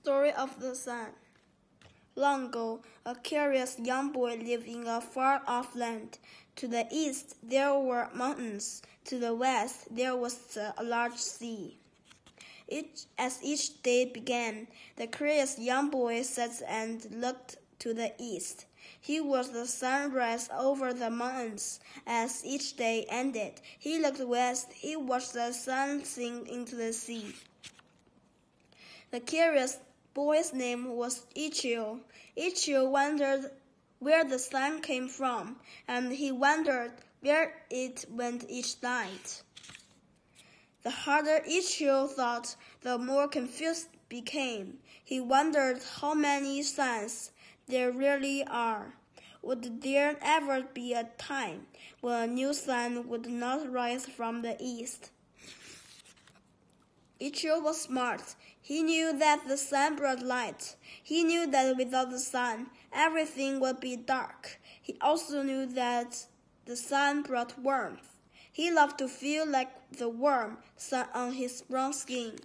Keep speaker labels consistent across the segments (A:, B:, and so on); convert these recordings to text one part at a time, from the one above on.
A: Story of the Sun. Long ago, a curious young boy lived in a far-off land. To the east, there were mountains. To the west, there was a large sea. As each day began, the curious young boy sat and looked to the east. He watched the sun rise over the mountains. As each day ended, he looked west. He watched the sun sink into the sea. The curious boy's name was Ichio. Ichio wondered where the sun came from, and he wondered where it went each night. The harder Ichio thought, the more confused became. He wondered how many suns there really are. Would there ever be a time when a new sun would not rise from the east? Ichio was smart. He knew that the sun brought light. He knew that without the sun, everything would be dark. He also knew that the sun brought warmth. He loved to feel like the warm sun on his brown skin.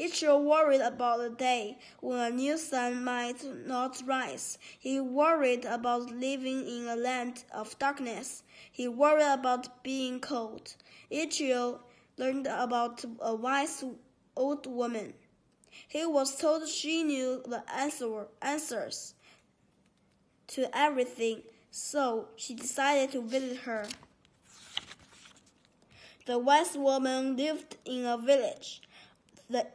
A: Ichio worried about the day when a new sun might not rise. He worried about living in a land of darkness. He worried about being cold. Ichio learned about a wise old woman. He was told she knew the answers to everything, so he decided to visit her. The wise woman lived in a village. The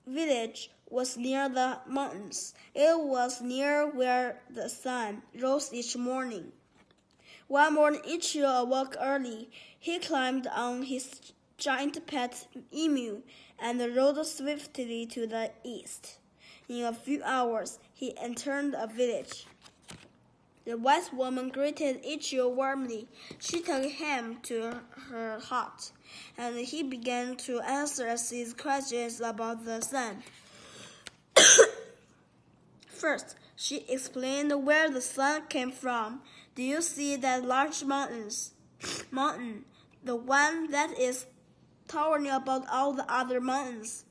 A: village was near the mountains. It was near where the sun rose each morning. One morning, Ichio awoke early. He climbed on his giant pet emu and rode swiftly to the east. In a few hours, he entered a village. The wise woman greeted Ichio warmly. She took him to her hut, and he began to answer his questions about the sun. First, she explained where the sun came from. Do you see that large mountain, the one that is towering above all the other mountains?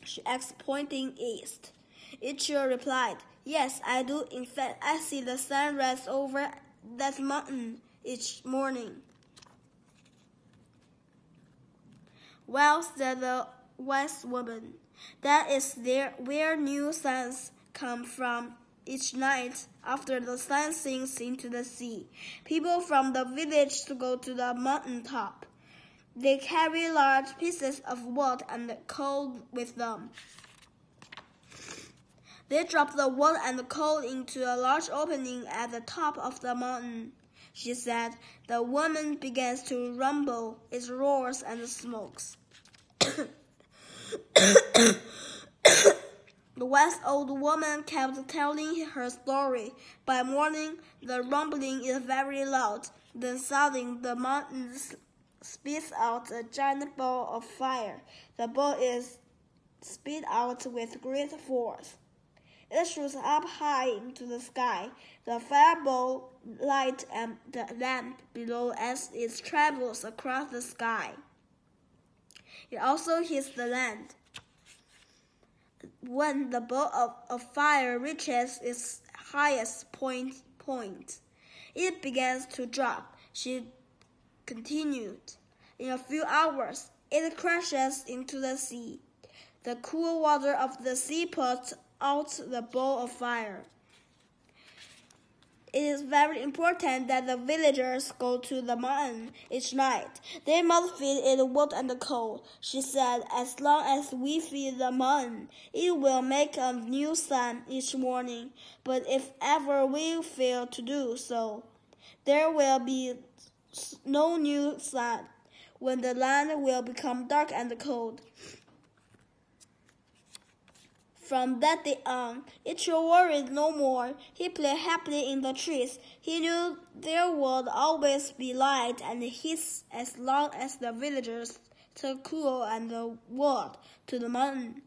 A: She asked, pointing east. Ichio replied, Yes, I do. In fact, I see the sun rise over that mountain each morning. Well, said the wise woman, that is where new suns come from each night after the sun sinks into the sea. People from the village go to the mountain top. They carry large pieces of wood and coal with them. They drop the wood and coal into a large opening at the top of the mountain. She said. The woman begins to rumble. It roars and smokes. The wise old woman kept telling her story. By morning, the rumbling is very loud. Then suddenly, the mountain spits out a giant ball of fire. The ball is spit out with great force. It shoots up high into the sky. The fireball lights the lamp below as it travels across the sky. It also hits the land. When the ball of fire reaches its highest point, it begins to drop. She continued. In a few hours, it crashes into the sea. The cool water of the sea puts out the ball of fire. It is very important that the villagers go to the mountain each night. They must feed it wood and coal. She said, as long as we feed the mountain, it will make a new sun each morning. But if ever we fail to do so, there will be no new sun, when the land will become dark and cold. From that day on, Ichio worried no more. He played happily in the trees. He knew there would always be light and heat as long as the villagers took coal and wood to the mountain.